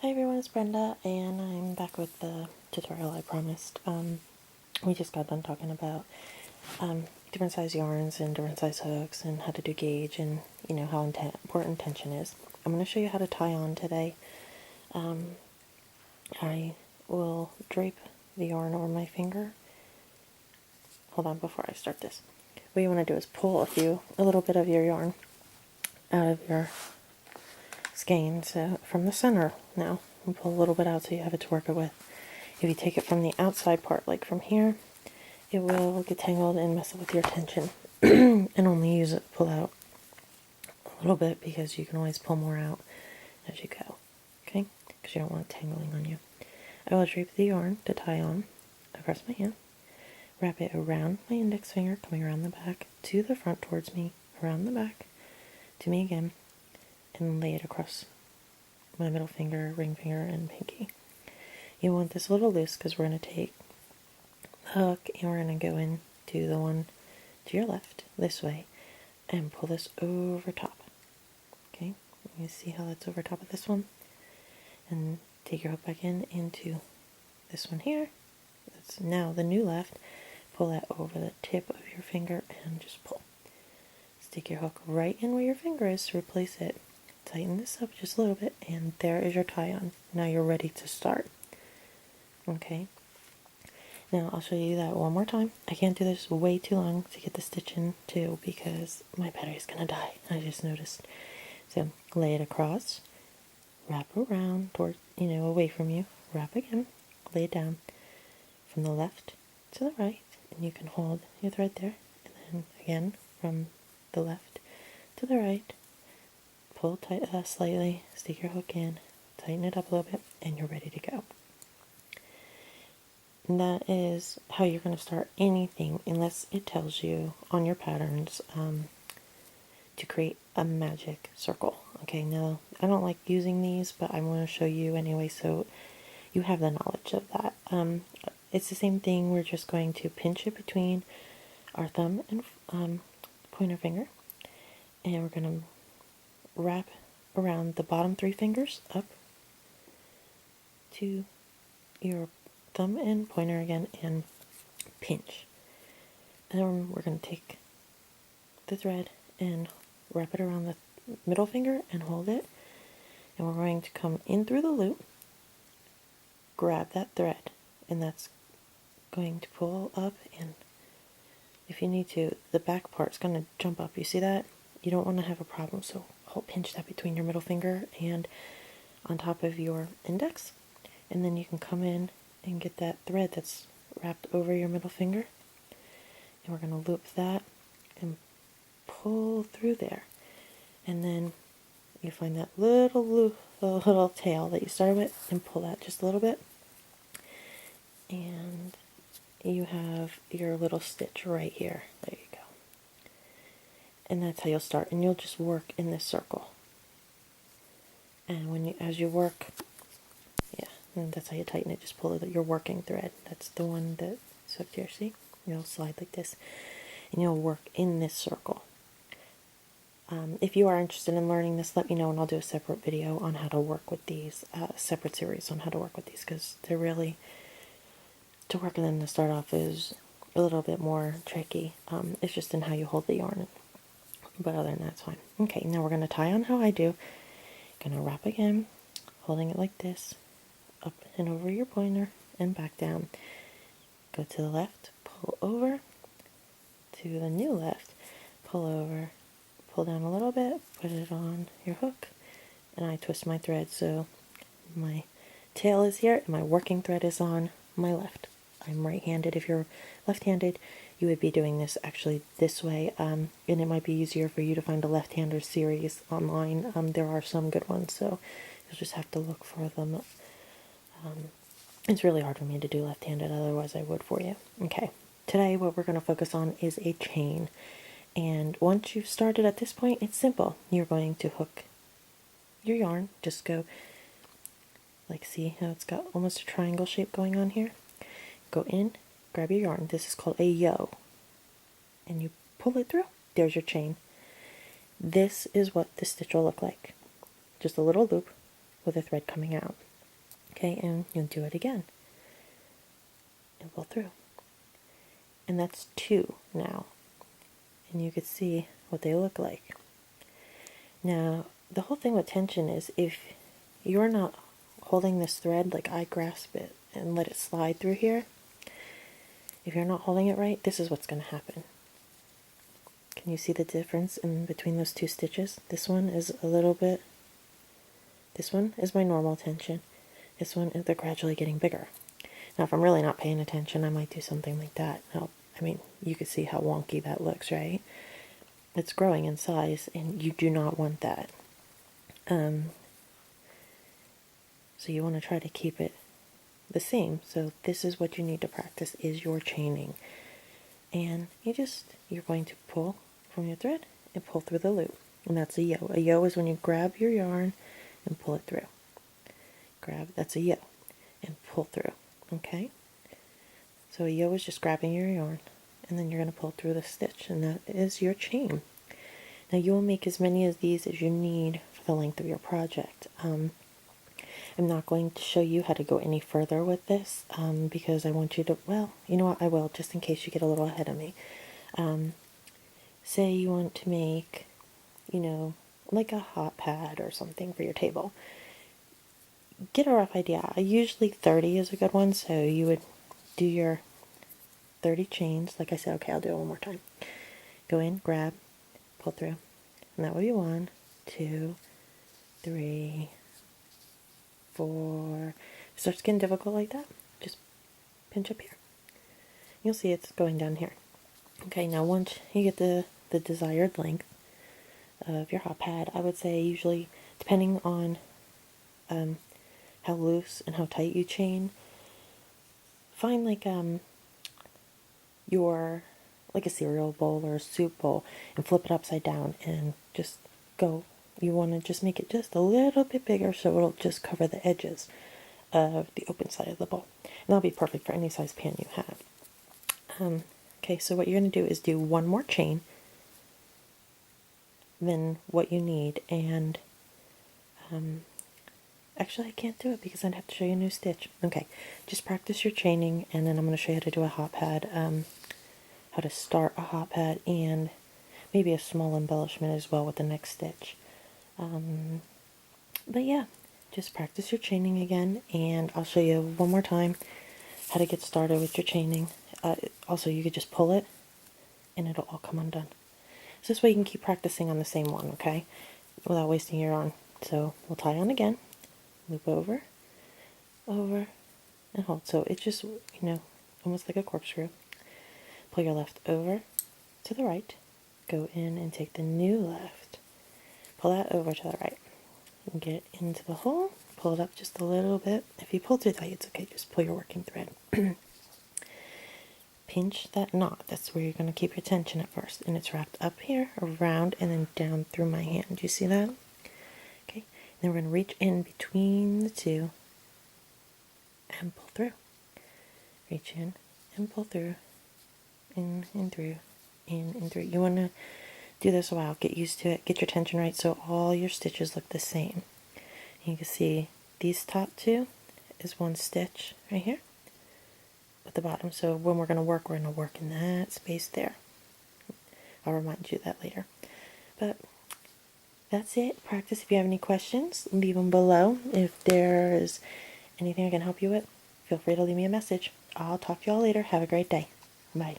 Hi everyone, it's Brenda, and I'm back with the tutorial I promised. We just got done talking about different size yarns and different size hooks and how to do gauge and, you know, how important tension is. I'm going to show you how to tie on today. I will drape the yarn over my finger. Hold on before I start this. What you want to do is pull a little bit of your yarn out of your skein, so from the center now, and pull a little bit out so you have it to work it with. If you take it from the outside part, like from here, it will get tangled and mess up with your tension. And only pull out a little bit, because you can always pull more out as you go, okay? Because you don't want it tangling on you. I will drape the yarn to tie on across my hand, wrap it around my index finger, coming around the back to the front towards me, around the back to me again, and lay it across my middle finger, ring finger, and pinky. You want this a little loose because we're going to take the hook and we're going to go into the one to your left this way and pull this over top. Okay, you see how that's over top of this one? And take your hook back into this one here. That's now the new left. Pull that over the tip of your finger and just pull. Stick your hook right in where your finger is to replace it. Tighten this up just a little bit, and there is your tie-on. Now you're ready to start. Okay. Now I'll show you that one more time. I can't do this way too long to get the stitch in too, because my battery's gonna die. I just noticed. So lay it across, wrap around toward, away from you, wrap again, lay it down from the left to the right, and you can hold your thread there, and then again from the left to the right. Pull tight slightly, stick your hook in, tighten it up a little bit, and you're ready to go. And that is how you're going to start anything, unless it tells you on your patterns to create a magic circle. Okay, now I don't like using these, but I want to show you anyway so you have the knowledge of that. It's the same thing. We're just going to pinch it between our thumb and pointer finger, and we're going to wrap around the bottom three fingers up to your thumb and pointer again and pinch. And then we're going to take the thread and wrap it around the middle finger and hold it. And we're going to come in through the loop, grab that thread, and that's going to pull up, and if you need to, the back part's going to jump up. You see that? You don't want to have a problem, so pinch that between your middle finger and on top of your index, and then you can come in and get that thread that's wrapped over your middle finger, and we're going to loop that and pull through there, and then you find that little loop, the little tail that you started with, and pull that just a little bit, and you have your little stitch right here. There you go. And that's how you'll start, and you'll just work in this circle. And as you work, and that's how you tighten it. Just pull your working thread. That's the one that's up here. See, you'll slide like this, and you'll work in this circle. If you are interested in learning this, let me know, and I'll do a separate video on how to work with these, separate series on how to work with these, because they're really, to work in them to start off is a little bit more tricky. It's just in how you hold the yarn. But other than that, it's fine. Okay, now we're going to tie on how I do. Going to wrap again, holding it like this, up and over your pointer, and back down. Go to the left, pull over, to the new left, pull over, pull down a little bit, put it on your hook, and I twist my thread so my tail is here and my working thread is on my left. I'm right-handed. If you're left-handed, you would be doing this actually this way, and it might be easier for you to find a left-hander series online. There are some good ones, so you'll just have to look for them. It's really hard for me to do left-handed, otherwise I would for you. Okay, today what we're going to focus on is a chain, and once you've started at this point, it's simple. You're going to hook your yarn, just go, like, see how it's got almost a triangle shape going on here? Go in, grab your yarn. This is called a yo. And you pull it through. There's your chain. This is what the stitch will look like. Just a little loop with a thread coming out. Okay, and you'll do it again and pull through. And that's 2 now. And you can see what they look like. Now, the whole thing with tension is if you're not holding this thread like I grasp it and let it slide through here, if you're not holding it right, this is what's going to happen. Can you see the difference in between those 2 stitches? This one is a little bit, this one is my normal tension. This one is, they're gradually getting bigger. Now, if I'm really not paying attention, I might do something like that. Now, I mean, you can see how wonky that looks, right? It's growing in size, and you do not want that. So you want to try to keep it the same. So this is what you need to practice, is your chaining. And you're going to pull from your thread and pull through the loop. And that's a yo. A yo is when you grab your yarn and pull it through. That's a yo. And pull through. Okay? So a yo is just grabbing your yarn, and then you're going to pull through the stitch, and that is your chain. Now you will make as many of these as you need for the length of your project. I'm not going to show you how to go any further with this because I want you to, well, you know what, I will, just in case you get a little ahead of me. Say you want to make, like a hot pad or something for your table. Get a rough idea. Usually 30 is a good one, so you would do your 30 chains. Like I said, okay, I'll do it one more time. Go in, grab, pull through. And that would be 1, 2, 3, 4. If it starts getting difficult like that, just pinch up here. You'll see it's going down here. Okay, now once you get the desired length of your hot pad, I would say usually, depending on how loose and how tight you chain, find like like a cereal bowl or a soup bowl and flip it upside down and just go. You want to just make it just a little bit bigger so it'll just cover the edges of the open side of the bowl. And that'll be perfect for any size pan you have. Okay, so what you're going to do is do one more chain than what you need, and actually I can't do it because I'd have to show you a new stitch. Okay, just practice your chaining, and then I'm going to show you how to do a hot pad, how to start a hot pad, and maybe a small embellishment as well with the next stitch. But yeah, just practice your chaining again, and I'll show you one more time how to get started with your chaining. Also, you could just pull it and it'll all come undone. So this way you can keep practicing on the same one, okay? Without wasting your yarn. So we'll tie on again, loop over, over, and hold. So it's just, almost like a corkscrew. Pull your left over to the right, go in and take the new left. Pull that over to the right. And get into the hole, pull it up just a little bit. If you pull too tight, it's okay, just pull your working thread. Pinch that knot, that's where you're going to keep your tension at first. And it's wrapped up here, around, and then down through my hand. Do you see that? Okay, then we're going to reach in between the two and pull through. Reach in and pull through, in and through, in and through. You want to do this a while, get used to it, get your tension right so all your stitches look the same. You can see these top 2 is 1 stitch right here at the bottom. So when we're going to work in that space there. I'll remind you that later. But that's it. Practice. If you have any questions, leave them below. If there is anything I can help you with, feel free to leave me a message. I'll talk to y'all later. Have a great day. Bye.